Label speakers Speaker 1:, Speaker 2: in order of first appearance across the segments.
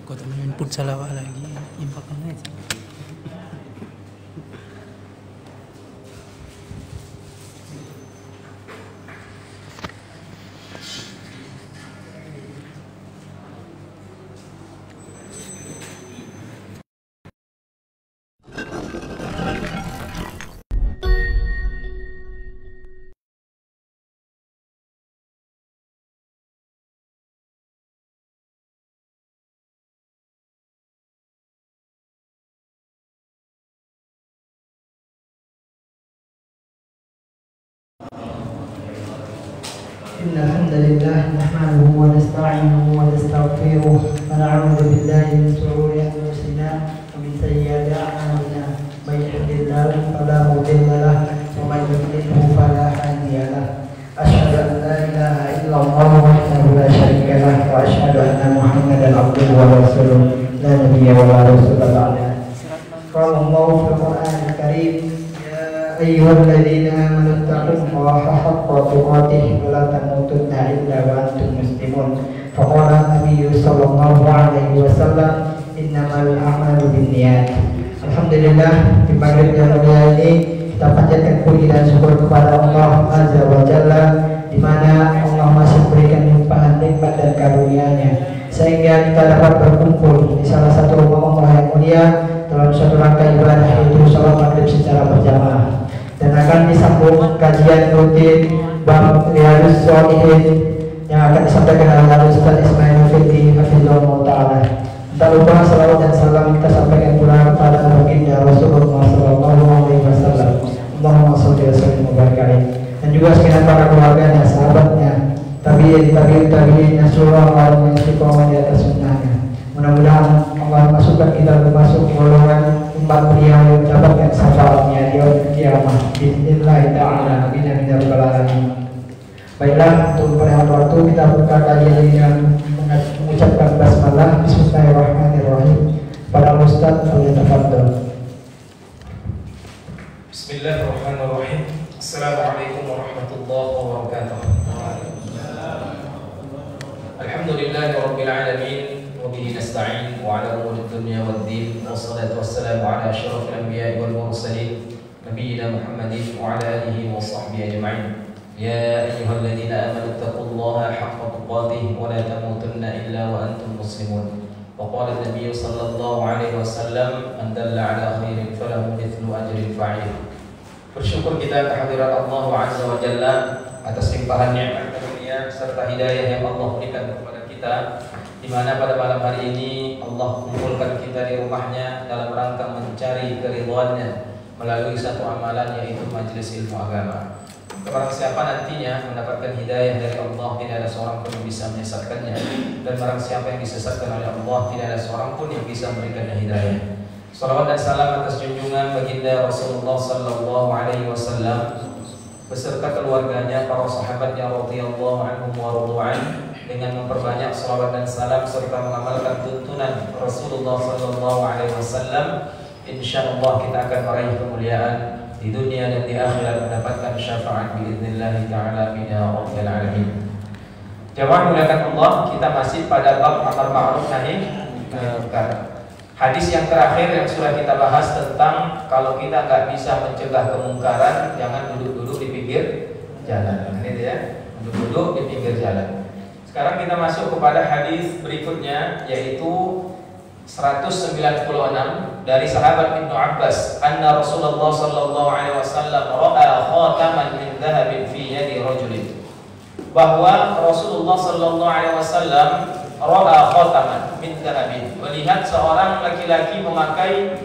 Speaker 1: Kota main futsal lagi, impakan aja.
Speaker 2: إن الحمد لله نحمده ونستعينه ونستغفره ونعوذ بالله من شرور أنفسنا ومن سيئات أعمالنا من يهده الله فلا مضل له ومن يضلله فلا هادي له أشهد أن لا إله إلا الله وحده لا شريك له وأشهد أن محمدا عبده ورسوله لا نبي ولا رسول بعده قال الله في القرآن الكريم أيها الذين آمنوا اتقوا الله حق تقاته ولا تموتن إلا وأنتم مسلمون فقال النبي صلى الله عليه وسلم إنما الأعمال بالنيات. Alhamdulillah, di maghrib yang mulia ini kita panjatkan puji dan syukur kepada Allah Azza wa Jalla, di mana Allah masih berikan limpahan nikmat dan karunia-Nya sehingga kita dapat berkumpul di salah satu rumah Allah yang mulia dalam suatu rangka ibadah, yaitu sholat maghrib secara berjamaah, dan akan disambung kajian rutin bab Riyadhus Shalihin yang akan disampaikan oleh Ustaz Ismail Fitri hafizahullah taala. Tak lupa salawat dan salam kita sampaikan pula kepada baginda Rasulullah sallallahu alaihi wasallam. Allahumma shalli wa sallim wa barik alaihi. Dan juga segenap para keluarganya, sahabatnya, tabi'in nasurah yang istiqomah di atas sunnahnya. Mudah-mudahan Allah masukkan kita termasuk golongan umat beliau yang mendapatkan syafaatnya di hari kiamat. Bismillah ta'ala. Amin amin ya rabbal alamin. Baiklah, untuk pada waktu kita buka kajian dengan mengucapkan basmalah. Bismillahirrahmanirrahim. Para ustaz boleh tafadhol.
Speaker 3: Bismillahirrahmanirrahim. Assalamualaikum warahmatullahi wabarakatuh. Alhamdulillahirabbil alamin. وبه نستعين وعلى أمور الدنيا والدين والصلاة والسلام على أشرف الأنبياء والمرسلين نبينا محمد وعلى آله وصحبه أجمعين يا أيها الذين آمنوا اتقوا الله حق تقاته ولا تموتن إلا وأنتم مسلمون وقال النبي صلى الله عليه وسلم من دل على خير فله مثل أجر الفاعل. Bersyukur kita kehadirat Allah Azza wa Jalla atas limpahan nikmat karunia serta hidayah yang Allah berikan kepada kita, di mana pada malam hari ini Allah kumpulkan kita di rumahnya dalam rangka mencari keridhaannya melalui satu amalan, yaitu majelis ilmu agama. Barang siapa nantinya mendapatkan hidayah dari Allah, tidak ada seorang pun yang bisa menyesatkannya, dan barang siapa yang disesatkan oleh Allah, tidak ada seorang pun yang bisa memberikannya hidayah. Salawat dan salam atas junjungan baginda Rasulullah sallallahu alaihi wasallam beserta keluarganya, para sahabatnya radhiyallahu anhum wa radhu'an, dengan memperbanyak salawat dan salam serta mengamalkan tuntunan Rasulullah sallallahu alaihi wasallam, insyaallah kita akan meraih kemuliaan di dunia dan di akhirat, mendapatkan syafaat biiznillah taala min rabbil alamin. Jamaah muliakan Allah, kita masih pada bab amar ma'ruf nahi munkar. Hadis yang terakhir yang sudah kita bahas tentang kalau kita nggak bisa mencegah kemungkaran, jangan duduk-duduk di pinggir jalan, gitu ya, duduk-duduk di pinggir jalan. Sekarang kita masuk kepada hadis berikutnya, yaitu 196 dari sahabat Ibnu Abbas, anna Rasulullah sallallahu alaihi wasallam ra'a khataman min dhahabin fi yadi rajulin. Bahwa Rasulullah sallallahu alaihi wasallam ra'a khataman min dhahabin, melihat seorang laki-laki memakai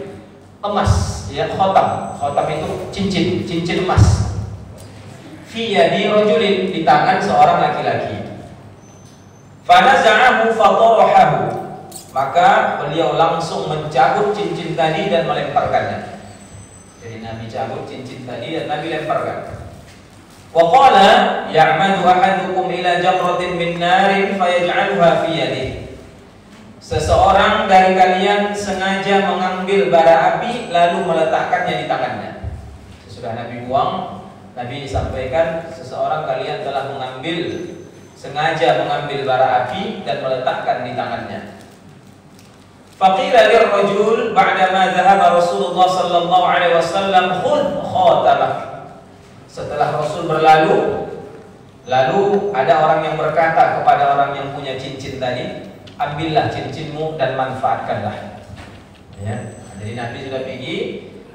Speaker 3: emas, ya, khatam itu cincin emas, fi yadi rajulin, di tangan seorang laki-laki. Fanaza'ahu fatarahahu, maka beliau langsung mencabut cincin tadi dan melemparkannya. Jadi Nabi cabut cincin tadi dan Nabi lemparkan. Wa qala ya'madu ahadukum ila jamratin min narin fayaj'alha fi yadihi. Seseorang dari kalian sengaja mengambil bara api lalu meletakkannya di tangannya. Sesudah Nabi buang, Nabi sampaikan seseorang kalian telah sengaja mengambil bara api dan meletakkan di tangannya. Faqila lirrajul ba'dama dhahaba Rasulullah sallallahu alaihi wasallam khudh khatamah. Setelah Rasul berlalu, lalu ada orang yang berkata kepada orang yang punya cincin tadi, ambillah cincinmu dan manfaatkanlah. Ya, jadi Nabi sudah pergi,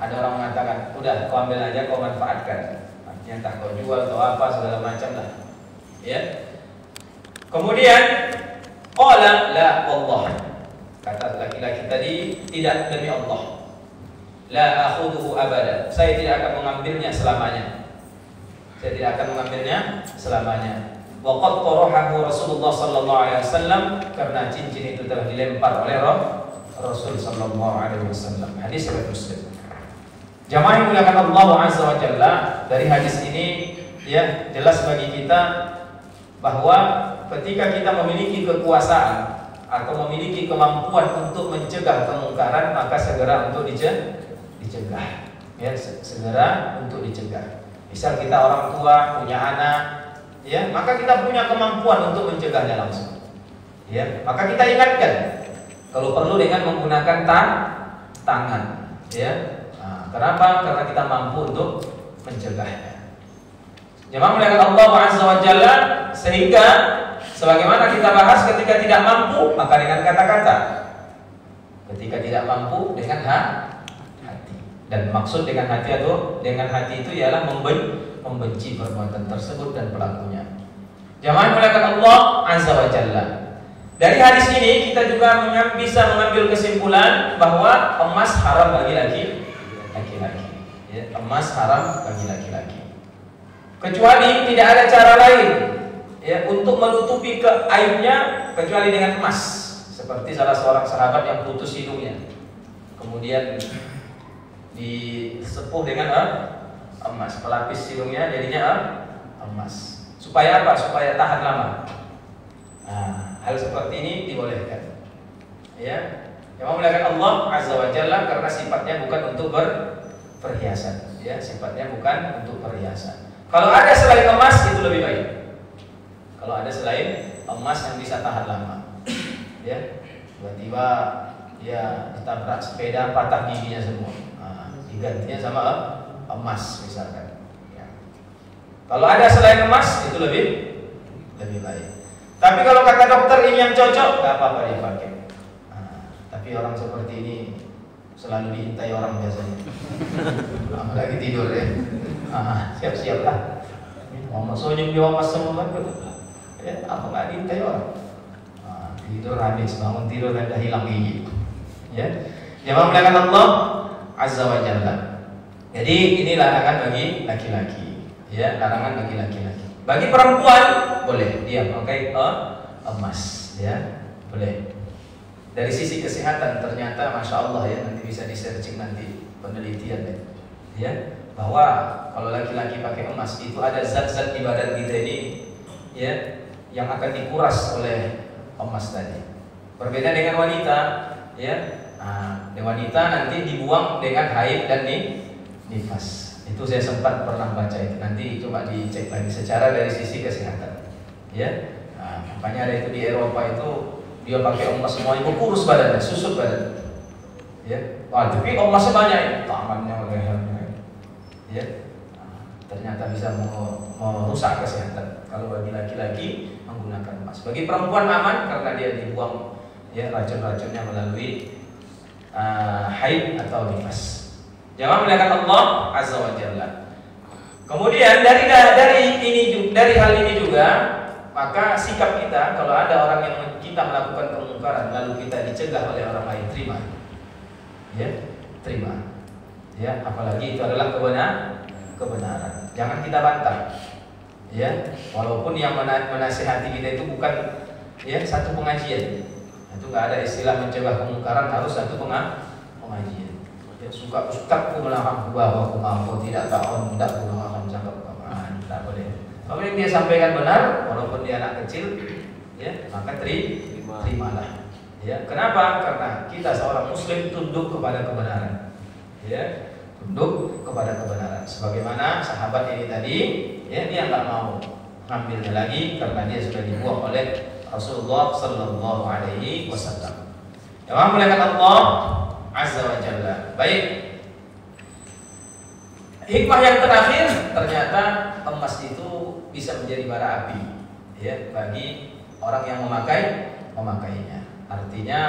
Speaker 3: ada orang mengatakan, udah kau ambil aja, kau manfaatkan. Artinya entah kau jual atau apa segala macam lah. Ya. Kemudian qala la wallah. Kata laki-laki tadi, tidak demi Allah. La akhuduhu abada. Saya tidak akan mengambilnya selamanya. Saya tidak akan mengambilnya selamanya. Wa qad tarahahu Rasulullah sallallahu alaihi wasallam, karena cincin itu telah dilempar oleh Rasul sallallahu alaihi wasallam. Hadis riwayat Muslim. Jamaah yang dimuliakan Allah Azza wa Jalla, dari hadis ini ya jelas bagi kita bahwa ketika kita memiliki kekuasaan atau memiliki kemampuan untuk mencegah kemungkaran, maka segera untuk dicegah. Ya, segera untuk dicegah. Misal kita orang tua punya anak, ya, maka kita punya kemampuan untuk mencegahnya langsung. Ya, maka kita ingatkan. Kalau perlu dengan menggunakan tangan, ya. Nah, kenapa? Karena kita mampu untuk mencegahnya. Jemaah muliakan Allah Azza wa Jalla, sehingga sebagaimana kita bahas ketika tidak mampu, maka dengan kata-kata. Ketika tidak mampu dengan hati. Dan maksud dengan hati itu ialah membenci perbuatan tersebut dan pelakunya. Jemaah muliakan Allah Azza wa Jalla. Dari hadis ini kita juga bisa mengambil kesimpulan bahwa emas haram bagi laki-laki. Ya, emas haram bagi laki-laki. Kecuali tidak ada cara lain, ya, untuk menutupi aibnya kecuali dengan emas. Seperti salah seorang sahabat yang putus hidungnya, kemudian disepuh dengan emas, pelapis hidungnya jadinya emas. Supaya apa? Supaya tahan lama. Nah, hal seperti ini dibolehkan. Ya, yang memuliakan Allah Azza wa Jalla, karena sifatnya bukan untuk perhiasan. Ya, sifatnya bukan untuk perhiasan. Kalau ada selain emas itu lebih baik. Kalau ada selain emas yang bisa tahan lama, ya, tiba-tiba ya ditabrak sepeda, patah giginya semua, nah, digantinya sama emas misalkan. Ya. Kalau ada selain emas itu lebih baik. Tapi kalau kata dokter ini yang cocok, nggak apa-apa dipakai. Nah, tapi orang seperti ini selalu diintai orang biasanya. Apalagi tidur ya. Siap-siap lah. Mama sonyong di mama semua ya, apa nggak diintai orang? Tidur habis, bangun tidur dan dah hilang gigi. Ya, jemaah muliakan Allah Azza wa Jalla. Jadi ini larangan bagi laki-laki. Ya, larangan bagi laki-laki. Bagi perempuan boleh dia pakai emas, ya, boleh. Dari sisi kesehatan ternyata masya Allah ya, nanti bisa di-searching nanti penelitian ya, bahwa kalau laki-laki pakai emas itu ada zat-zat di badan kita ini ya yang akan dikuras oleh emas tadi. Berbeda dengan wanita ya. Nah, wanita nanti dibuang dengan haid dan nifas. Itu saya sempat pernah baca itu. Nanti coba dicek lagi secara dari sisi kesehatan. Ya. Nah, makanya ada itu di Eropa itu dia pakai emas semua, itu kurus badannya, susut badan. Ya. Wah, tapi emasnya banyak, tangannya, lehernya. Ya. Nah, ternyata bisa merusak kesehatan. Kalau bagi laki-laki menggunakan emas. Bagi perempuan aman karena dia dibuang ya racun-racunnya melalui haid atau nifas. Jemaah muliakan Allah Azza wa Jalla. Kemudian dari hal ini juga, maka sikap kita kalau ada orang yang kita melakukan kemungkaran lalu kita dicegah oleh orang lain, terima. Ya, terima. Ya, apalagi itu adalah kebenaran. Jangan kita bantah. Ya, walaupun yang menasihati kita itu bukan ya satu pengajian. Itu nggak ada istilah mencegah kemungkaran harus satu pengajian. Ya, suka ustazku melarang bahwa aku tidak tahu, tidak akan cakap Quran, tidak boleh. Kalau yang dia sampaikan benar, walaupun dia anak kecil, ya maka terimalah. Ya, kenapa? Karena kita seorang Muslim tunduk kepada kebenaran. Ya, tunduk kepada kebenaran. Sebagaimana sahabat ini tadi, ya dia nggak mau ngambilnya lagi karena dia sudah dibuang oleh Rasulullah Sallallahu Alaihi Wasallam. Jemaah muliakan Allah Azza wa Jalla. Baik. Hikmah yang terakhir, ternyata emas itu bisa menjadi bara api, ya, bagi orang yang memakainya. Artinya,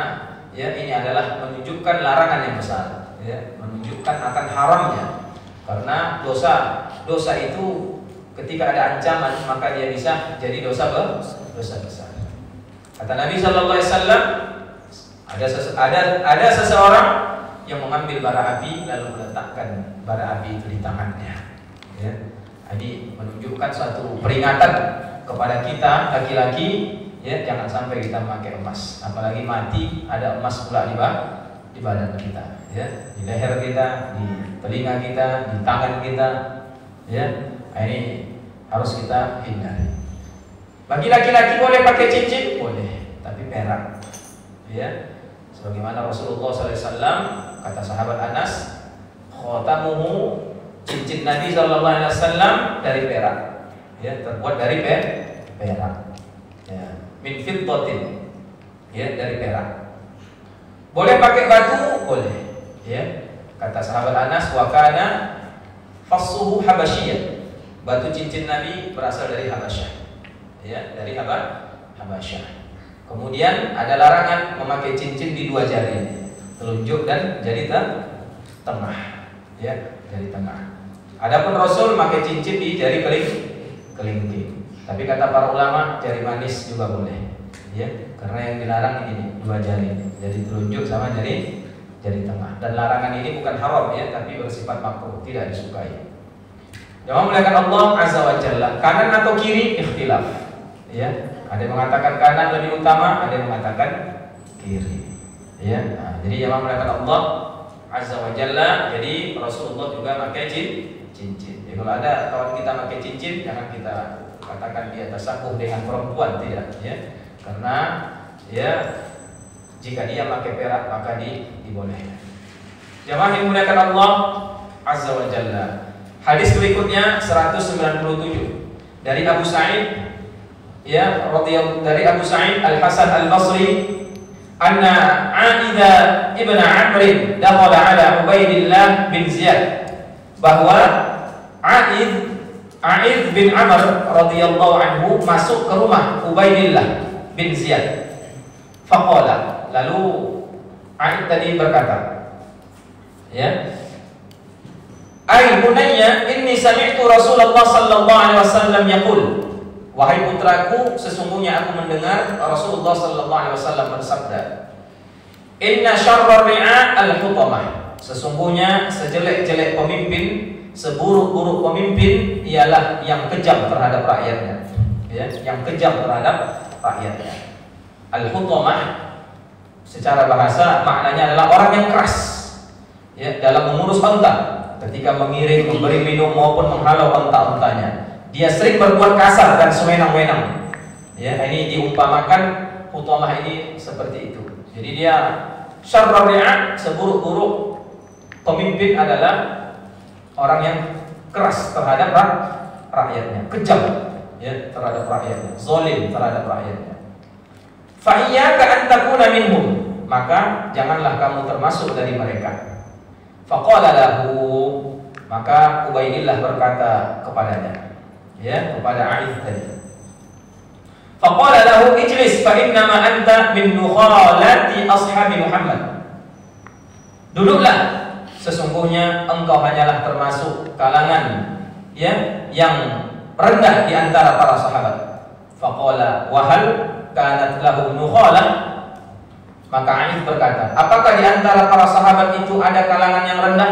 Speaker 3: ya, ini adalah menunjukkan larangan yang besar, ya, menunjukkan akan haramnya. Karena dosa itu ketika ada ancaman maka dia bisa jadi dosa besar. Kata Nabi Sallallahu Alaihi Wasallam, ada seseorang yang mengambil bara api lalu meletakkan bara api itu di tangannya. Ya. Ini menunjukkan suatu peringatan kepada kita laki-laki, ya, jangan sampai kita memakai emas, apalagi mati ada emas pula di badan kita, ya, di leher kita, di telinga kita, di tangan kita, ya. Ini harus kita hindari. Bagi laki-laki boleh pakai cincin, boleh, tapi perak, ya. Sebagaimana Rasulullah SAW, kata sahabat Anas, khotamuhu, cincin Nabi SAW dari perak, ya, terbuat dari perak, ya, min fiddatin, ya, dari perak. Boleh pakai batu, boleh, ya. Kata sahabat Anas, wa kana fassuhu habasyiyah, batu cincin Nabi berasal dari Habasyah, ya, dari Habasyah. Kemudian ada larangan memakai cincin di dua jari, telunjuk dan jari tengah, ya, jari tengah. Adapun Rasul memakai cincin di jari kelingking. Tapi kata para ulama jari manis juga boleh, ya, karena yang dilarang ini dua jari, jadi telunjuk sama jari tengah. Dan larangan ini bukan haram, ya, tapi bersifat makruh, tidak disukai. Jemaah muliakan Allah Azza wa Jalla, kanan atau kiri ikhtilaf, ya. Ada yang mengatakan kanan lebih utama, ada yang mengatakan kiri, ya. Nah, jadi jemaah muliakan Allah Azza wa Jalla, jadi Rasulullah juga pakai cincin. Jadi kalau ada kawan kita pakai cincin, jangan kita katakan dia tasabuh dengan perempuan, tidak, ya. Karena, ya, jika dia pakai perak maka dibolehkan. Jemaah yang dimuliakan Allah Azza wa Jalla. Hadis berikutnya 197 dari Abu Sa'id, ya, dari Abu Sa'id Al-Hasan Al-Basri, anna Aidha ibn Amr dakhala ala Ubaidillah bin Ziyad, bahwa Aid bin Amr radhiyallahu anhu masuk ke rumah Ubaidillah bin Ziyad. Faqala, lalu Aid tadi berkata, ya, ai bunayya inni sami'tu Rasulullah sallallahu alaihi wasallam yaqul, wahai putraku, sesungguhnya aku mendengar Rasulullah sallallahu alaihi wasallam bersabda, inna syarrar ri'a al-hutamah, sesungguhnya sejelek-jelek pemimpin, seburuk-buruk pemimpin ialah yang kejam terhadap rakyatnya, ya, yang kejam terhadap rakyatnya. Al-hutamah secara bahasa maknanya adalah orang yang keras, ya, dalam mengurus unta, ketika mengiring, memberi minum maupun menghalau unta-untanya. Dia sering berbuat kasar dan sewenang-wenang, ya. Ini diumpamakan hutamah ini seperti itu. Jadi dia syarrul ri'a, seburuk-buruk pemimpin adalah orang yang keras terhadap rakyatnya, kejam, ya, terhadap rakyatnya, zalim terhadap rakyatnya. Fa iyyaka an takuna minhum, maka janganlah kamu termasuk dari mereka. Faqala lahu, maka Ubaidillah berkata kepadanya, ya, kepada Aid tadi. Faqala lahu ijlis fa innama anta min nukhalati ashabi Muhammad. Duduklah, sesungguhnya engkau hanyalah termasuk kalangan, ya, yang rendah di antara para sahabat. Faqala wa hal kanat lahu nukhalah, maka Aid berkata, apakah di antara para sahabat itu ada kalangan yang rendah?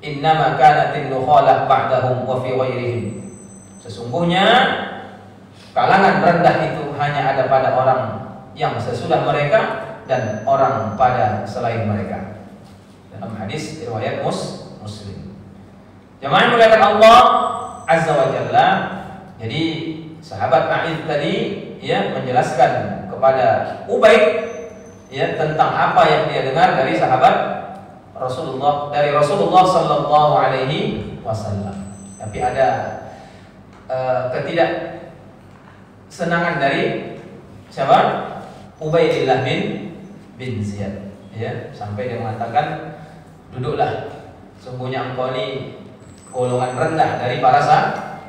Speaker 3: Innama kanatin nukhalah ba'dahum wa fi ghairihim, sesungguhnya kalangan rendah itu hanya ada pada orang yang sesudah mereka dan orang pada selain mereka. Dalam hadis riwayat Muslim. Jemaah yang muliakan Allah Azza wa Jalla, jadi sahabat Aid tadi, ya, menjelaskan kepada Ubaid, ya, tentang apa yang dia dengar dari sahabat Rasulullah, dari Rasulullah sallallahu alaihi wasallam. Tapi ada ketidaksenangan dari siapa? Ubaidillah bin bin Ziyad, ya, sampai dia mengatakan, duduklah, sungguhnya engkau ini golongan rendah dari para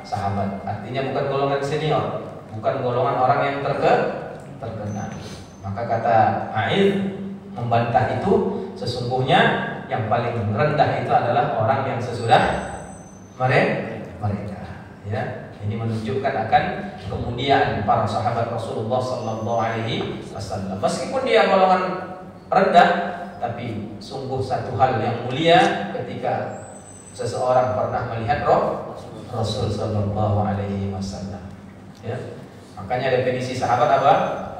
Speaker 3: sahabat. Artinya bukan golongan senior, bukan golongan orang yang terkenal. Maka kata A'id membantah itu, sesungguhnya yang paling rendah itu adalah orang yang sesudah mereka. Ya, ini menunjukkan akan kemuliaan para sahabat Rasulullah Sallallahu Alaihi Wasallam. Meskipun dia golongan rendah, tapi sungguh satu hal yang mulia ketika seseorang pernah melihat Rasul Sallallahu Alaihi Wasallam. Ya, makanya definisi sahabat apa?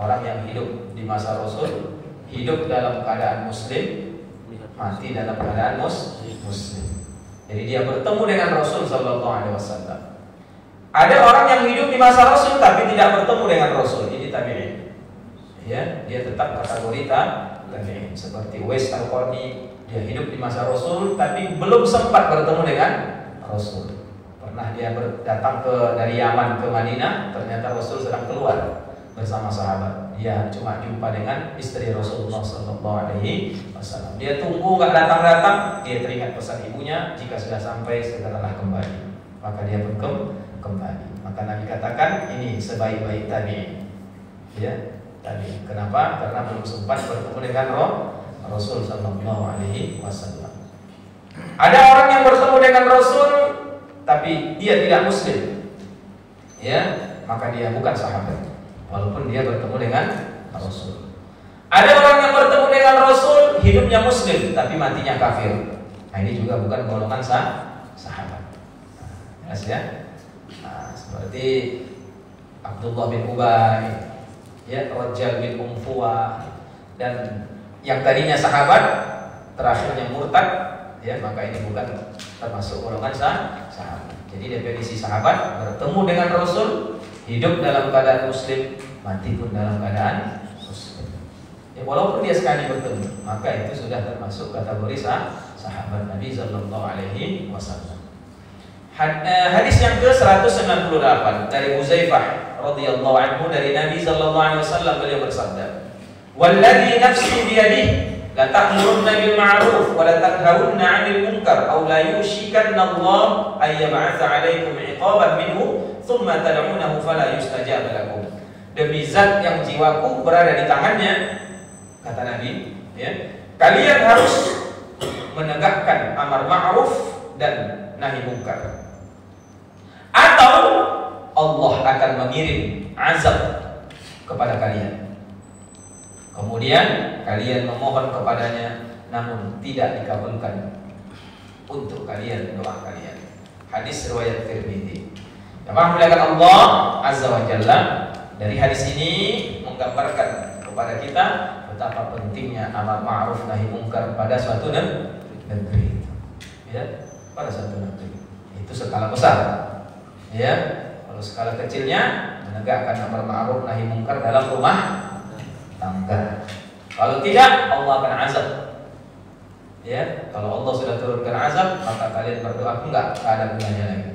Speaker 3: Orang yang hidup di masa Rasul, hidup dalam keadaan Muslim, mati dalam keadaan Muslim. Jadi dia bertemu dengan Rasul Sallallahu Alaihi Wasallam. Ada orang yang hidup di masa Rasul tapi tidak bertemu dengan Rasul, ini tabi'in. Ya, dia tetap kategori tabi'in. Seperti Uwais Al-Qarni, dia hidup di masa Rasul tapi belum sempat bertemu dengan Rasul. Pernah dia datang dari Yaman ke Madinah, ternyata Rasul sedang keluar bersama sahabat. Dia cuma jumpa dengan istri Rasulullah Sallallahu Alaihi Wasallam. Dia tunggu nggak datang-datang, dia teringat pesan ibunya, jika sudah sampai segeralah kembali. Maka dia pun kembali. Maka Nabi katakan ini sebaik-baik tabi'in. Ya, tabi'in. Kenapa? Karena belum sempat bertemu dengan Rasul Sallallahu Alaihi Wasallam. Ada orang yang bertemu dengan Rasul tapi dia tidak Muslim, ya, maka dia bukan sahabat walaupun dia bertemu dengan Rasul. Ada orang yang bertemu dengan Rasul, hidupnya Muslim tapi matinya kafir. Nah, ini juga bukan golongan sahabat. Jelas ya? Nah, seperti Abdullah bin Ubay, ya, Rajal bin Umfuwa, dan yang tadinya sahabat terakhirnya murtad, ya, maka ini bukan termasuk golongan sahabat. Jadi definisi sahabat bertemu dengan Rasul, hidup dalam keadaan Muslim, mati pun dalam keadaan Muslim. Ya, walaupun dia sekali bertemu, maka itu sudah termasuk kategori sahabat Nabi Sallallahu Alaihi Wasallam. Hadis yang ke-198 dari Huzaifah radhiyallahu anhu dari Nabi Sallallahu Alaihi Wasallam, beliau bersabda, "Walladzi nafsi biyadihi la ta'murunna bil ma'ruf wa la tanhawunna 'anil munkar aw la yushikanna Allah ay yab'atsa 'alaikum 'iqaban minhu thumma tad'unahu fala yustajab lakum." Demi zat yang jiwaku berada di tangannya, kata Nabi, ya, kalian harus menegakkan amar ma'ruf dan nahi munkar, atau Allah akan mengirim azab kepada kalian. Kemudian kalian memohon kepadanya, namun tidak dikabulkan untuk kalian doa kalian. Hadis riwayat Tirmidzi. Yang memuliakan Allah Azza wa Jalla, dari hadis ini menggambarkan kepada kita betapa pentingnya amar ma'ruf nahi munkar pada suatu negeri. Ya, pada suatu negeri. Itu skala besar. Ya, kalau skala kecilnya menegakkan amar ma'ruf nahi munkar dalam rumah tangga. Kalau tidak, Allah akan azab. Ya, kalau Allah sudah turunkan azab, maka kalian berdoa enggak ada gunanya lagi.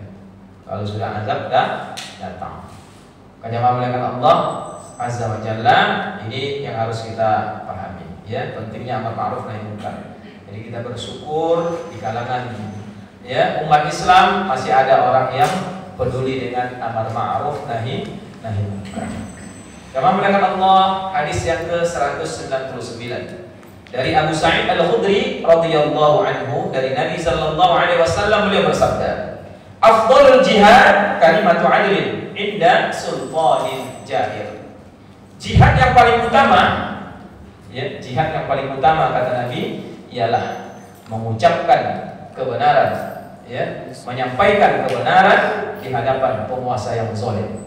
Speaker 3: Kalau sudah azab datang. Jamaah muliakan Allah Azza wa Jalla, ini yang harus kita pahami. Ya, pentingnya amar ma'ruf nahi munkar. Jadi kita bersyukur di kalangan, ya, umat Islam masih ada orang yang peduli dengan amar ma'ruf nahi munkar. Jamaah muliakan Allah, hadis yang ke-199 dari Abu Sa'id Al-Khudri radhiyallahu anhu dari Nabi sallallahu alaihi wasallam, beliau bersabda, "Afdhalul jihad kalimatu 'adlin inda sultanin jahir." Jihad yang paling utama, ya, jihad yang paling utama kata Nabi ialah mengucapkan kebenaran, ya, menyampaikan kebenaran di hadapan penguasa yang zalim.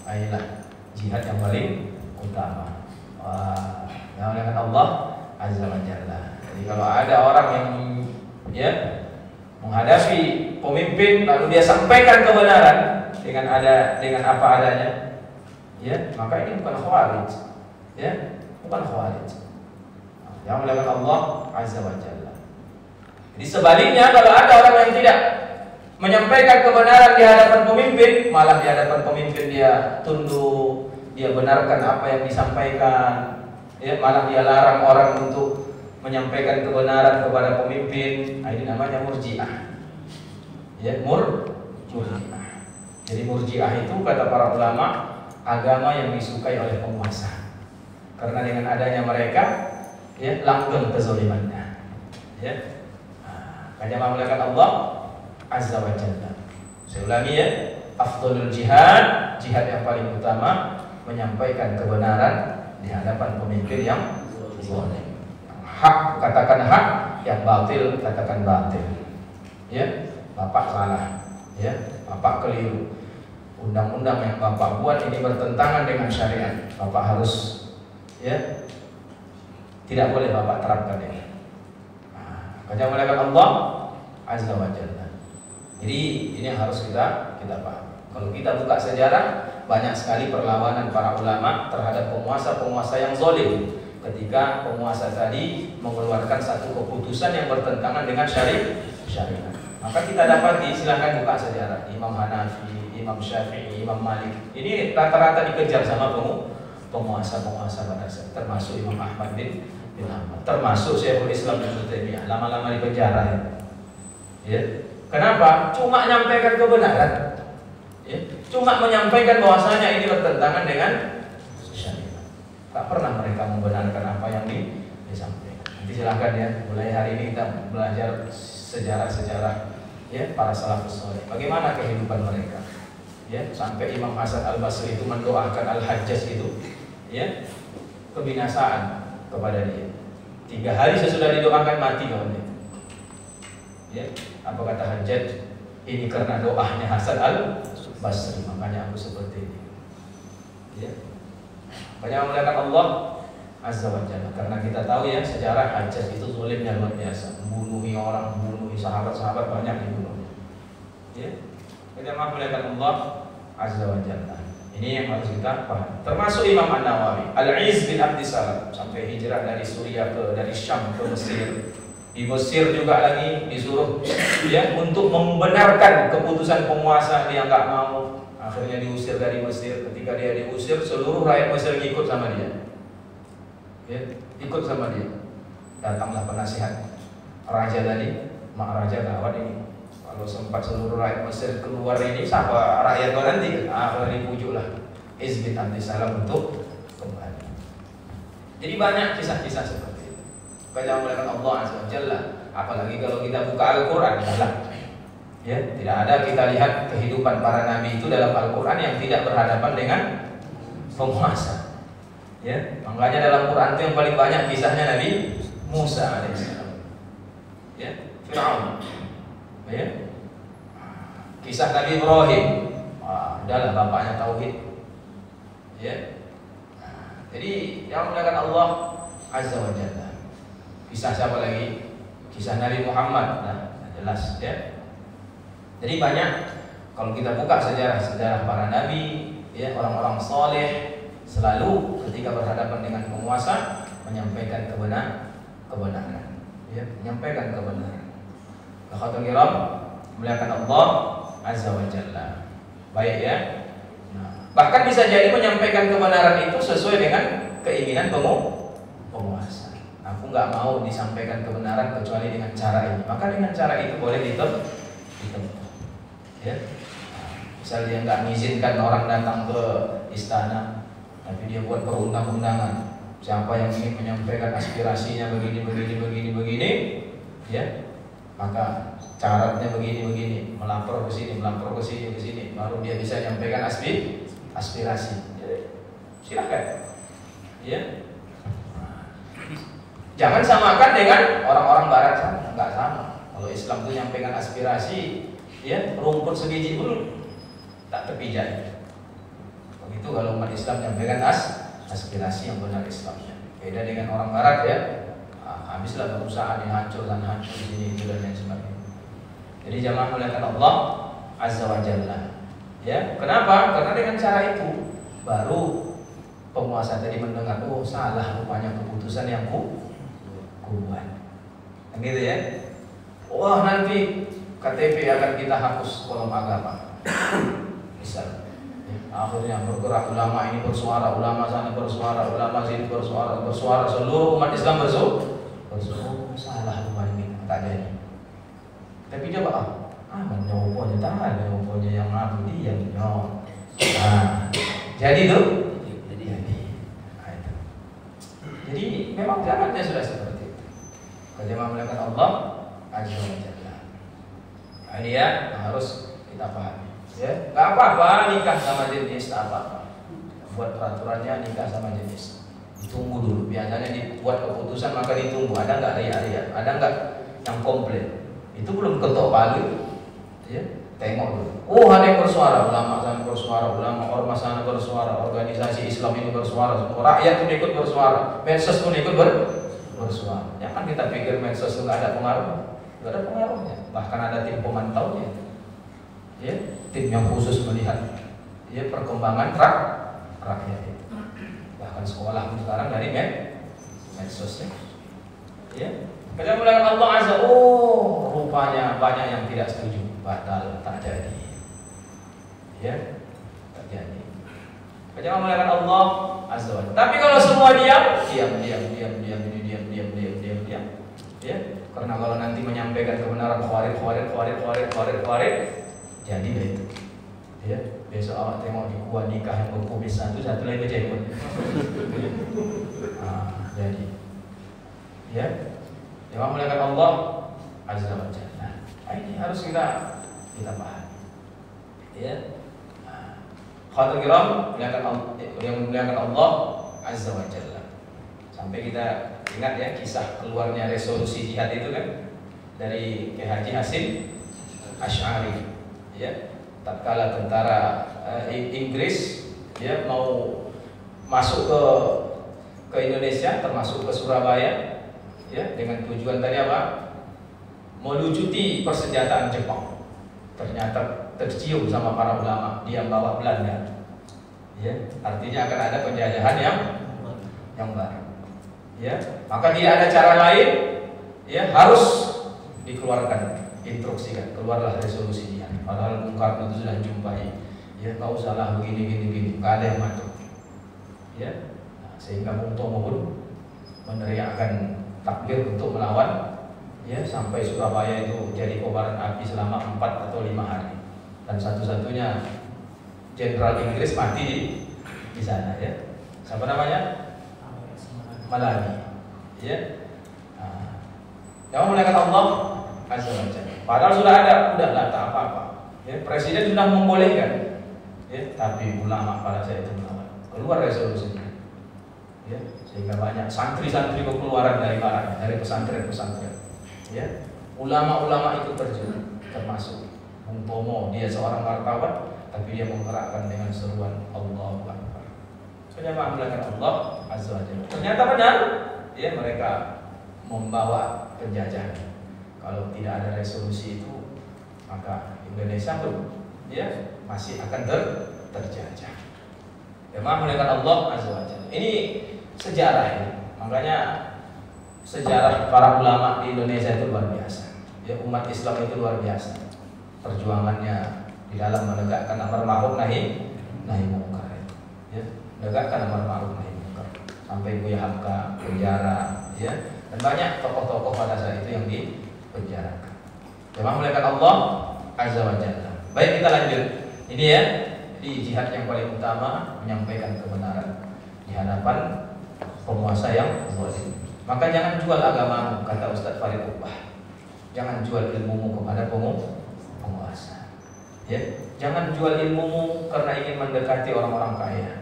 Speaker 3: Inilah jihad yang paling utama. Wah, yang Allah Azza wa Jalla. Jadi kalau ada orang yang, ya, menghadapi pemimpin lalu dia sampaikan kebenaran dengan apa adanya, ya, maka ini bukan khawarij, ya, bukan khawarij. Yang melakukan Allah Azza wa Jalla. Jadi sebaliknya, kalau ada orang yang tidak menyampaikan kebenaran di hadapan pemimpin, malah di hadapan pemimpin dia tunduk, dia benarkan apa yang disampaikan, ya, malah dia larang orang untuk menyampaikan kebenaran kepada pemimpin. Nah, ini namanya murji'ah. Ya, murji'ah. Jadi murji'ah itu kata para ulama agama yang disukai oleh penguasa. Karena dengan adanya mereka, ya, langgeng kezalimannya. Ya. Hanya memuliakan Allah Azza wa Jalla. Saya ulangi ya, afdhalul jihad, jihad yang paling utama menyampaikan kebenaran di hadapan pemimpin yang zalim. Hak katakan hak, yang batil katakan batil. Ya, Bapak salah, ya, Bapak keliru. Undang-undang yang Bapak buat ini bertentangan dengan syariat. Bapak harus, ya, tidak boleh Bapak terapkan ini. Karena melakukan Allah Azza wa Jalla. Jadi ini yang harus kita paham. Kalau kita buka sejarah, banyak sekali perlawanan para ulama terhadap penguasa-penguasa yang zalim. Ketika penguasa tadi mengeluarkan satu keputusan yang bertentangan dengan syariat. Maka kita dapati, silahkan buka sejarah, Imam Hanafi, Imam Syafi'i, Imam Malik. Ini rata-rata dikejar sama penguasa-penguasa pada saat, termasuk Imam Ahmad bin Hanbal, termasuk Syekhul Islam Ibnu Taimiyah, lama-lama di penjara. Ya. Kenapa? Cuma menyampaikan kebenaran. Ya. Cuma menyampaikan bahwasanya ini bertentangan dengan syariat. Tak pernah mereka membenarkan apa yang disampaikan. Nanti silahkan ya, mulai hari ini kita belajar sejarah-sejarah, ya, para salafus saleh. Bagaimana kehidupan mereka? Ya, sampai Imam Hasan Al-Basri itu mendoakan Al-Hajjaj itu, ya, kebinasaan kepada dia. 3 hari sesudah didoakan mati kawan itu. Ya, apa kata Hajjaj? Ini karena doanya Hasan Al-Basri, makanya aku seperti ini. Ya. Banyak melihat Allah Azza wa Jalla. Karena kita tahu ya, sejarah Hajjaj itu zalimnya luar biasa, membunuhi orang, membunuhi sahabat-sahabat, banyak dibunuh. Ya. Kita melihat Allah Azza wa Jalla. Ini yang harus kita paham. Termasuk Imam An-Nawawi, Al-Izz bin Abdissalam, sampai hijrah dari Suriah dari Syam ke Mesir. Di Mesir juga lagi disuruh, ya, untuk membenarkan keputusan penguasa, dia nggak mau. Akhirnya diusir dari Mesir. Ketika dia diusir, seluruh rakyat Mesir ikut sama dia. Ya, ikut sama dia. Datanglah penasihat raja tadi, mak raja gawat ini. Kalau sempat seluruh rakyat Mesir keluar ini, siapa rakyat nanti? Akhirnya dipujuklah Izz bin Abdissalam untuk kembali. Jadi banyak kisah-kisah seperti itu. Kalau melihat Allah Azza wa Jalla, apalagi kalau kita buka Al-Quran, ya, tidak ada kita lihat kehidupan para nabi itu dalam Al-Quran yang tidak berhadapan dengan penguasa. Ya, makanya dalam Quran itu yang paling banyak kisahnya Nabi Musa alaihissalam. Ya, Fir'aun. Ya. Kisah Nabi Ibrahim, adalah bapaknya tauhid. Ya. Jadi yang menggunakan Allah Azza wa Jalla. Kisah siapa lagi? Kisah Nabi Muhammad. Nah, jelas ya. Jadi banyak kalau kita buka sejarah para nabi, ya, orang-orang soleh selalu ketika berhadapan dengan penguasa menyampaikan kebenaran. Ya, menyampaikan kebenaran. Lakhatul kiram, melihat Allah Azza wa Jalla. Baik ya. Nah, bahkan bisa jadi menyampaikan kebenaran itu sesuai dengan keinginan penguasa. Aku nggak mau disampaikan kebenaran kecuali dengan cara ini. Maka dengan cara itu boleh ditempuh. Ya. Misal dia nggak mengizinkan orang datang ke istana, tapi dia buat perundang-undangan. Siapa yang ingin menyampaikan aspirasinya begini, ya, maka syaratnya begini, melapor ke sini, ke sini, baru dia bisa menyampaikan aspirasi. Silakan, ya. Jangan samakan dengan orang-orang Barat, nggak sama. Kalau Islam itu menyampaikan aspirasi, ya, rumput sebiji pun tak terpijak. Begitu kalau umat Islam menyampaikan aspirasi yang benar Islamnya. Beda dengan orang Barat ya, habislah perusahaan yang hancur di sini itu dan lain sebagainya. Jadi jamaah melihat Allah Azza wa Jalla. Ya, kenapa? Karena dengan cara itu baru penguasa tadi mendengar, oh salah rupanya keputusan yang ku buat. Gitu ya. Wah, nanti KTP akan kita hapus kolom agama. Misal. Akhirnya bergerak ulama ini bersuara, ulama sana bersuara, ulama sini bersuara, seluruh umat Islam bersuara. Salah rumah ini tak jadi. Tapi dia apa? Menyoponya tak ada, menyoponya yang ngaku dia nyok. Jadi tu. Jadi memang jalannya sudah seperti itu. Kalau memuliakan Allah Azza wa Jalla. Ini ya harus kita pahami. Ya, nggak apa-apa nikah sama jenis, tak apa-apa. Buat peraturannya nikah sama jenis. Ditunggu dulu. Biasanya dibuat keputusan maka ditunggu. Ada nggak ria-ria? Ada nggak yang komplain? Itu belum ketok palu. Ya, tengok dulu. Oh, ada yang bersuara, ulama sana bersuara, ulama ormas sana bersuara, organisasi Islam ini bersuara, semua rakyat pun ikut bersuara, medsos pun ikut bersuara. Jangan kita pikir medsos itu nggak ada pengaruh. Nggak ada pengaruhnya. Bahkan ada tim pemantaunya. Ya, tim yang khusus melihat ya perkembangan rakyat itu. Bahkan sekolah pun sekarang dari medsos ya. Kalau melihat Allah Azza, oh rupanya banyak yang tidak setuju, batal, tak jadi. Ya, tak jadi. Kalau melihat Allah Azza. Tapi kalau semua diam. Ya, karena kalau nanti menyampaikan kebenaran khawarij, jadi deh itu. Ya, besok awak tengok di kuah nikah yang berkumis satu lagi berjenggot. Jadi, ya, yang memuliakan Allah Azza wa Jalla. Ini harus kita pahami. Ya, khawatir kiram yang memuliakan Allah Azza wa Jalla. Sampai kita ingat ya kisah keluarnya resolusi jihad itu kan dari Kiai Haji Hasim Asy'ari. Ya, tatkala tentara Inggris ya mau masuk ke Indonesia, termasuk ke Surabaya, ya dengan tujuan tadi apa? Melucuti persenjataan Jepang. Ternyata tercium sama para ulama dia bawa Belanda. Ya, artinya akan ada penjajahan yang baru. Ya, maka tidak ada cara lain, ya harus dikeluarkan, instruksikan, keluarlah resolusi dia. Padahal Bung Karno itu sudah jumpai, ya kau salah begini, nggak ada yang masuk. Ya, sehingga Bung Tomo pun meneriakkan takbir untuk melawan, ya sampai Surabaya itu jadi kobaran api selama 4 atau 5 hari. Dan satu-satunya jenderal Inggris mati di sana, ya. Siapa namanya? Malagi, ya. Yang memuliakan Allah Azza wa Jalla. Padahal sudah ada, udahlah tak apa-apa. Ya, presiden sudah membolehkan. Ya, tapi ulama pada saat itu melawan. Keluar resolusinya. Ya, sehingga banyak santri-santri keluaran dari barat, dari pesantren-pesantren. Ya, ulama-ulama ikut terjun, termasuk Bung Tomo, dia seorang wartawan, tapi dia menggerakkan dengan seruan Allahu Akbar. Penyembah memuliakan Allah Azza wa Jalla. Ternyata benar, ya mereka membawa penjajahan. Kalau tidak ada resolusi itu, maka Indonesia pun ya masih akan terjajah. Penyembah memuliakan Allah Azza wa Jalla. Ini sejarah ya. Makanya sejarah para ulama di Indonesia itu luar biasa. Ya, umat Islam itu luar biasa. Perjuangannya di dalam menegakkan amar ma'ruf nahi munkar. Ya. Menegakkan amar ma'ruf nahi munkar sampai Buya Hamka penjara, ya, dan banyak tokoh-tokoh pada saat itu yang dipenjarakan. Memang memuliakan Allah Azza wa Jalla. Baik, kita lanjut. Ini ya, di jihad yang paling utama menyampaikan kebenaran di hadapan penguasa yang zalim. Maka jangan jual agamamu, kata Ustaz Farid Ubah. Jangan jual ilmumu kepada penguasa. Ya, jangan jual ilmumu karena ingin mendekati orang-orang kaya.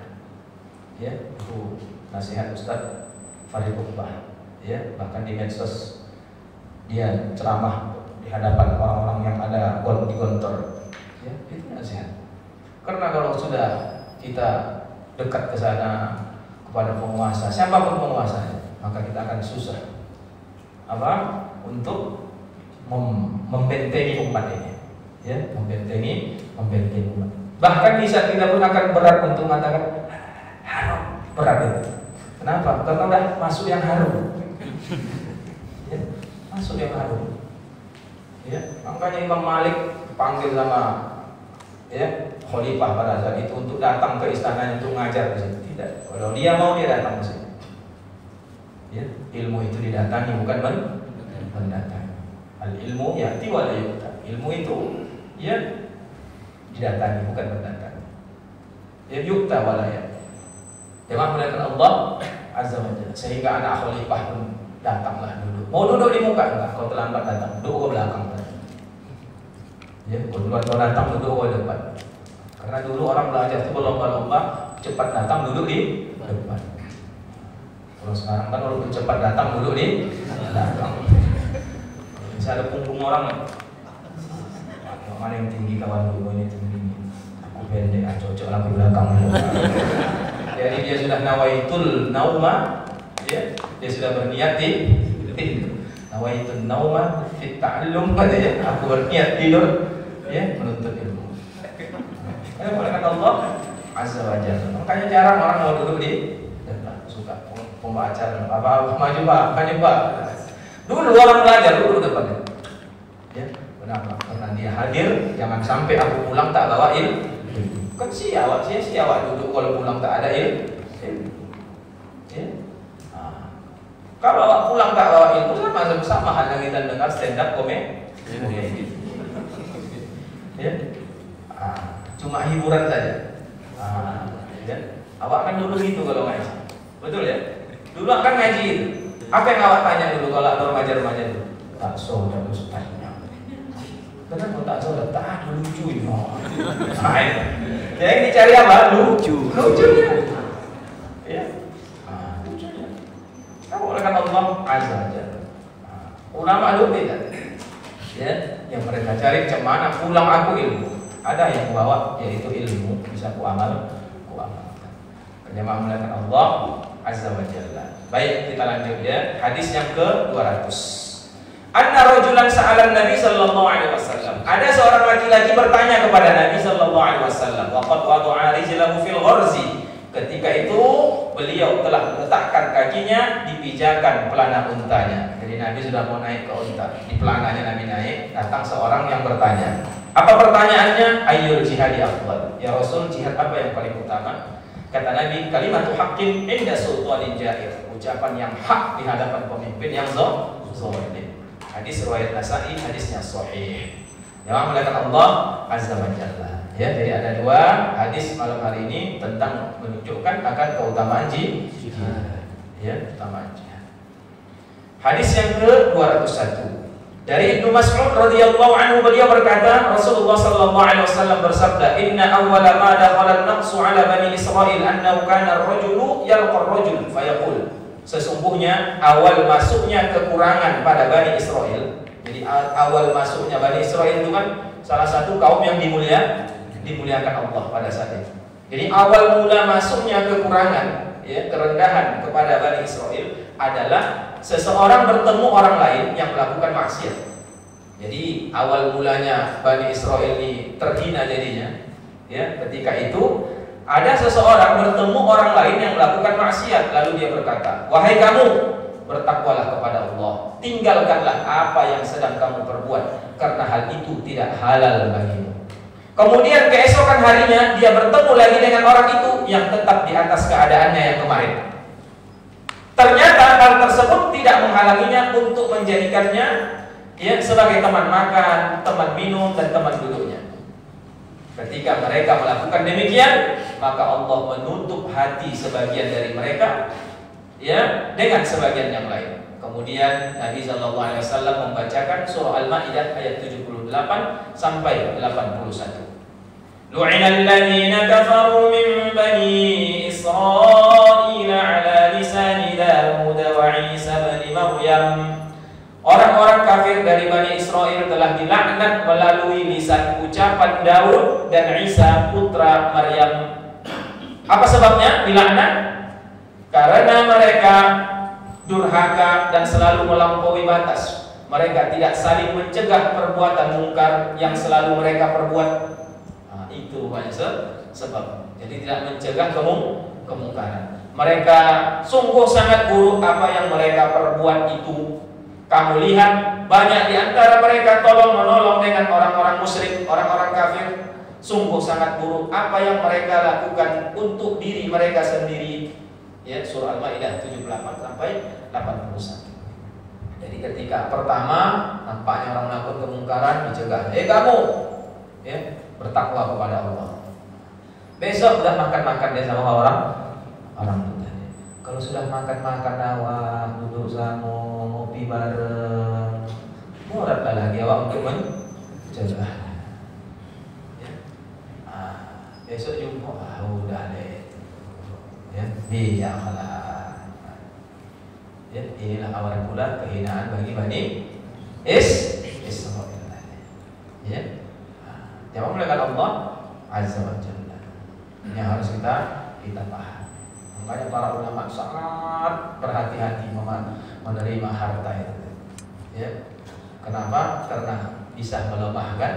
Speaker 3: Ya, itu nasihat Ustaz Farid Ubah. Ya, bahkan di medsos dia ceramah di hadapan orang-orang yang ada di gontor. Ya, itu nasihat. Karena kalau sudah kita dekat ke sana kepada penguasa, siapapun penguasanya, maka kita akan susah untuk membentengi umat ini. Ya, membentengi umat. Bahkan bisa kita pun akan berat untuk mengatakan haram, berat itu. Kenapa? Karena udah masuk yang haram. Ya, masuk yang haram. Ya, makanya Imam Malik panggil sama ya khalifah pada saat itu untuk datang ke istana untuk mengajar di situ. Tidak. Kalau dia mau dia datang ke situ. Ya, ilmu itu didatangi bukan mendatangi. Al ilmu ya'ti wa la yu'ta. Ilmu itu ya didatangi bukan mendatangi. Ya yu'ta wa la yu'ta. Jangan melihat Allah Azza wa Jalla. Sehingga anak khalifah pun datanglah duduk. Mau duduk di muka enggak? Kau terlambat datang. Duduk ke belakang. Ya, kalau datang duduk ke depan. Karena dulu orang belajar itu berlomba-lomba cepat datang duduk di depan. Kalau sekarang kan walaupun cepat datang duduk di belakang. Bisa ada punggung orang. Mana yang tinggi kawan dulu ini tinggi. Aku pendek, cocok lah di belakang. Jadi dia sudah nawaitul nauma, ya, dia sudah berniat di nawaitul nauma fit ta'allum, ya, aku berniat tidur, ya, menuntut ilmu. Karena oleh Allah Azza wa Jalla. Makanya jarang orang mau duduk di depan, suka pembaca apa maju Pak. Dulu orang belajar dulu depan. Ya, kenapa? Karena dia hadir, jangan sampai aku pulang tak bawa ilmu. Kan siawak duduk kalau pulang tak ada ilmu. Ya. Kalau awak pulang tak bawa ilmu sama halnya kita dengar stand up komedi. Ya. Cuma hiburan saja. Ya. Awak kan dulu gitu kalau ngaji. Betul ya? Dulu kan ngaji itu. Apa yang awak tanya dulu kalau ada remaja-remaja itu? Tak so, tak ustaznya. Kenapa tak so? Tak ada lucu ini. Yang dicari apa? Lucunya. Ya. Lucunya. Kamu oleh kata Allah Azza wa Jalla. Ulama dulu beda. Ya, yang mereka cari cemana pulang aku ilmu. Ada yang bawa yaitu ilmu bisa kuamalkan. Jemaah melihat Allah Azza wa Jalla. Baik, kita lanjut ya. Hadis yang ke-200. Anna rajulan sa'alan Nabi sallallahu alaihi wasallam. Ada seorang laki-laki bertanya kepada Nabi sallallahu alaihi wasallam, wa qad wada'a rijlahu fil gharzi. Ketika itu beliau telah meletakkan kakinya di pijakan pelana untanya. Jadi Nabi sudah mau naik ke unta. Di pelananya Nabi naik, datang seorang yang bertanya. Apa pertanyaannya? Ayyul jihadi afdal? Ya Rasul, jihad apa yang paling utama? Kata Nabi, kalimatu haqqin inda sultanin jahir. Ucapan yang hak di hadapan pemimpin yang zalim. Hadis riwayat Nasa'i, hadisnya sahih. Yang melihat Allah Azza wa Jalla. Ya, jadi ada dua hadis malam hari ini tentang menunjukkan akan keutamaan jihad. Ya, keutamaan jihad. Hadis yang ke-201. Dari Ibnu Mas'ud radhiyallahu anhu, beliau berkata, Rasulullah sallallahu alaihi wasallam bersabda, "Inna awwala ma dakhala an-naqsu 'ala bani Israil annahu kana ar-rajulu yalqa ar-rajul fayaqul." Sesungguhnya awal masuknya kekurangan pada Bani Israel. Jadi awal masuknya Bani Israel itu kan salah satu kaum yang dimuliakan Allah pada saat itu. Jadi awal mula masuknya kekurangan, ya, kerendahan kepada Bani Israel adalah seseorang bertemu orang lain yang melakukan maksiat. Jadi awal mulanya Bani Israel ini terhina jadinya, ya, ketika itu ada seseorang bertemu orang lain yang melakukan maksiat, lalu dia berkata, "Wahai kamu, bertakwalah kepada Allah, tinggalkanlah apa yang sedang kamu perbuat, karena hal itu tidak halal bagimu." Kemudian keesokan harinya dia bertemu lagi dengan orang itu yang tetap di atas keadaannya yang kemarin. Ternyata hal tersebut tidak menghalanginya untuk menjadikannya, ya, sebagai teman makan, teman minum, dan teman duduknya. Ketika mereka melakukan demikian, maka Allah menutup hati sebagian dari mereka, ya, dengan sebagian yang lain. Kemudian Nabi sallallahu alaihi wasallam membacakan surah Al-Maidah ayat 78 sampai 81. Lu'inal ladzina kafaru min bani Israil 'ala lisani Daud wa Isa bin Maryam. Orang-orang kafir dari Bani Israel telah dilaknat melalui lisan ucapan Daud dan Isa putra Maryam. Apa sebabnya dilaknat? Karena mereka durhaka dan selalu melampaui batas. Mereka tidak saling mencegah perbuatan mungkar yang selalu mereka perbuat. Nah, itu banyak sebab. Jadi tidak mencegah kemungkaran. Mereka sungguh sangat buruk apa yang mereka perbuat itu. Kamu lihat banyak di antara mereka tolong menolong dengan orang-orang musyrik, orang-orang kafir, Sungguh sangat buruk apa yang mereka lakukan untuk diri mereka sendiri. Ya, surah Al-Maidah 78 sampai 81. Jadi ketika pertama nampaknya orang melakukan kemungkaran, dicegah. Kamu, ya, bertakwa kepada Allah. Besok udah makan-makan dia sama orang itu tadi. Kalau sudah makan-makan awak, duduk sama, ngopi bareng, muratlah lagi awak untuk mencegah. Ya. Besok jumpa, udah deh. Ya, biarlah. Ya, inilah awal pula kehinaan bagi Bani Israil. Ya, jangan melakukan Allah Azza wa Jalla. Ini harus kita paham. Makanya para ulama sangat berhati-hati menerima harta itu. Ya, kenapa? Karena bisa melemahkan.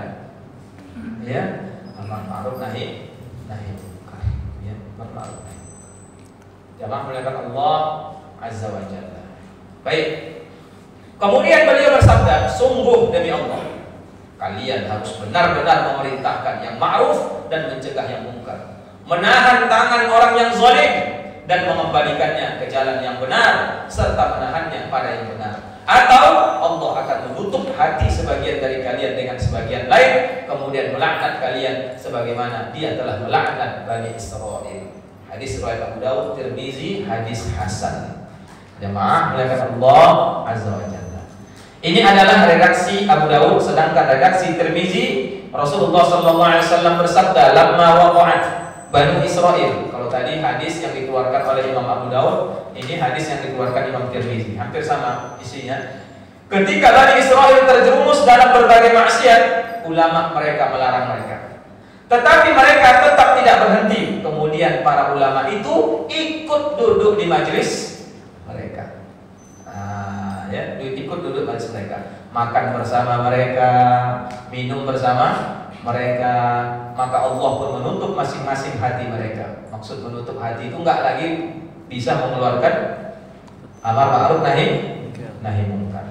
Speaker 3: Ya, amar ma'ruf nahi munkar. Ya, amar ma'ruf. Jangan melakukan Allah Azza wa Jalla. Baik. Kemudian beliau bersabda, sungguh demi Allah, kalian harus benar-benar memerintahkan yang ma'ruf dan mencegah yang munkar, menahan tangan orang yang zalim dan mengembalikannya ke jalan yang benar, serta menahannya pada yang benar. Atau Allah akan menutup hati sebagian dari kalian dengan sebagian lain, kemudian melaknat kalian sebagaimana Dia telah melaknat Bani Israil. Hadis riwayat Abu Dawud, Tirmizi, hadis hasan. Jemaah melakukan Allah Azza wa Jalla. Ini adalah redaksi Abu Dawud, sedangkan redaksi Tirmizi, Rasulullah SAW bersabda, "Lamma waqa'at Banu Israil." Kalau tadi hadis yang dikeluarkan oleh Imam Abu Dawud, ini hadis yang dikeluarkan Imam Tirmizi, hampir sama isinya. Ketika Bani Israil terjerumus dalam berbagai maksiat, ulama mereka melarang mereka. Tetapi mereka tetap tidak berhenti. Kemudian para ulama itu ikut duduk di majelis mereka. Ya, ikut duduk majelis mereka, makan bersama mereka, minum bersama mereka. Maka Allah pun menutup masing-masing hati mereka. Maksud menutup hati itu enggak lagi bisa mengeluarkan amar ma'ruf nahi munkar,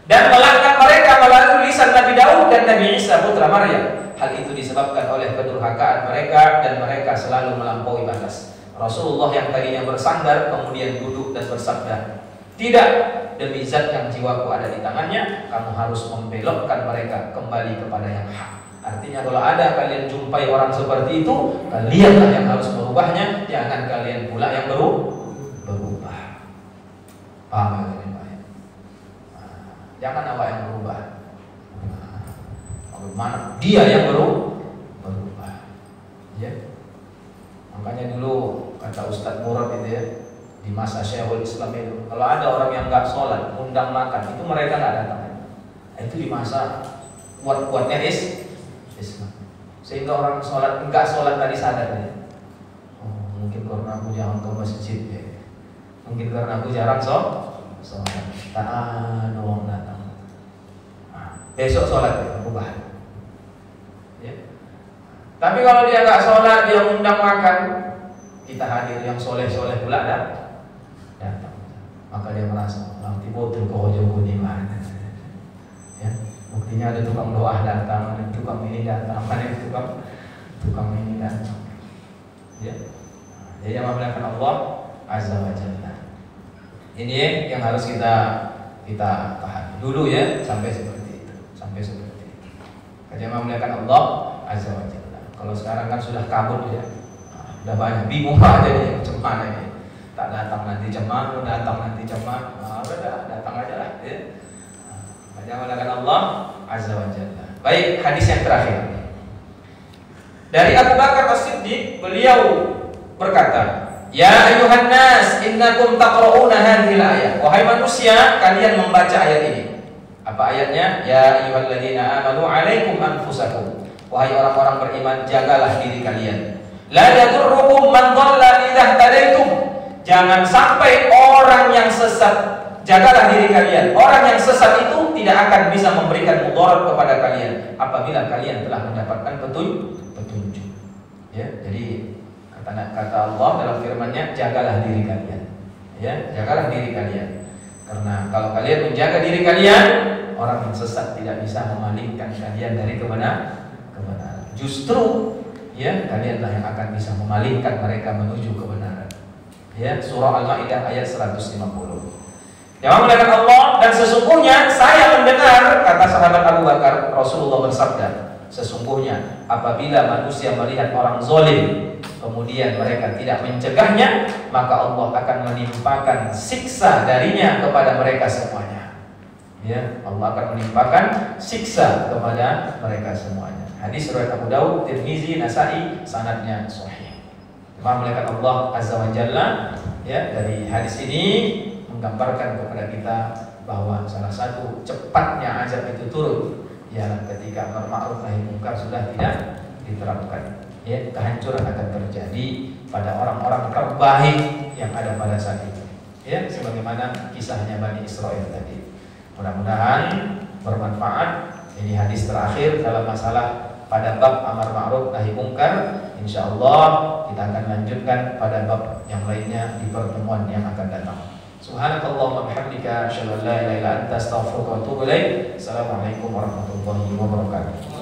Speaker 3: dan melaknat mereka melalui lisan Nabi Daud dan Nabi Isa putra Maryam. Hal itu disebabkan oleh kedurhakaan mereka dan mereka selalu melampaui batas. Rasulullah yang tadinya bersandar kemudian duduk dan bersabda, "Tidak, demi zat yang jiwaku ada di tangannya, kamu harus membelokkan mereka kembali kepada yang hak." Artinya kalau ada kalian jumpai orang seperti itu, kalianlah yang harus merubahnya, jangan kalian pula yang berubah. Paham ya? Jangan awak yang berubah. Bagaimana? Dia yang berubah. Ya. Makanya dulu kata Ustadz Murad itu ya, di masa Syekhul Islam itu, kalau ada orang yang nggak sholat, undang makan, itu mereka nggak datang. Itu di masa kuat-kuatnya Islam. Sehingga orang nggak sholat tadi sadar ya. Oh, mungkin karena aku jarang ke masjid ya. Mungkin karena aku jarang sholat. Tak ada orang datang. Besok sholat ya, berubah. Ya. Tapi kalau dia nggak sholat, dia undang makan, kita hadir yang soleh-soleh pula datang. Maka dia merasa nanti bodoh kau jauh di mana. Ya. Buktinya ada tukang doa datang, ada tukang ini datang, ada tukang ini datang. Ya. Jadi yang melakukan Allah Azza wa Jalla. Ini yang harus kita pahami dulu ya, sampai seperti itu. Kerja memuliakan Allah Azza wa Jalla. Kalau sekarang kan sudah kabut ya, udah banyak bingung aja nih, macam mana ini. Tak datang nanti jemaah, datang nanti jemaah, udah datang aja lah. Ya. Kerja memuliakan Allah Azza wa Jalla. Baik, hadis yang terakhir dari Abu Bakar As-Siddiq, beliau berkata, "Ya ayuhan nas, innakum taqra'una hadhil ayat." Wahai manusia, kalian membaca ayat ini. Apa ayatnya? Ya ayyuhalladzina amanu 'alaikum anfusakum. Wahai orang-orang beriman, jagalah diri kalian. La yadurrukum man dhalla idza tadaitum. Jangan sampai orang yang sesat, jagalah diri kalian. Orang yang sesat itu tidak akan bisa memberikan mudarat kepada kalian apabila kalian telah mendapatkan petunjuk. Ya, jadi kata Allah dalam firman-Nya, jagalah diri kalian. Ya, jagalah diri kalian. Karena kalau kalian menjaga diri kalian, orang yang sesat tidak bisa memalingkan kalian dari kebenaran. justru ya kalianlah yang akan bisa memalingkan mereka menuju kebenaran. Ya, surah Al-Maidah ayat 150. Yang memuliakan Allah, dan sesungguhnya saya mendengar, kata sahabat Abu Bakar, Rasulullah bersabda, sesungguhnya apabila manusia melihat orang zalim kemudian mereka tidak mencegahnya, maka Allah akan menimpakan siksa darinya kepada mereka semuanya. Ya, Allah akan menimpakan siksa kepada mereka semuanya. Hadis riwayat Abu Daud, Tirmizi, Nasa'i, sanadnya sahih. Memuliakan Allah Azza wa Jalla, ya, dari hadis ini menggambarkan kepada kita bahwa salah satu cepatnya azab itu turun ya ketika amar ma'ruf nahi munkar sudah tidak diterapkan. Ya, kehancuran akan terjadi pada orang-orang terbaik yang ada pada saat itu. Ya, sebagaimana kisahnya Bani Israel tadi. Mudah-mudahan bermanfaat. Ini hadis terakhir dalam masalah pada bab amar ma'ruf nahi munkar. Insyaallah kita akan lanjutkan pada bab yang lainnya di pertemuan yang akan datang. Subhanakallahumma bihamdika asyhadu an la ilaha illa anta astaghfiruka wa atubu ilaik. Assalamualaikum warahmatullahi wabarakatuh.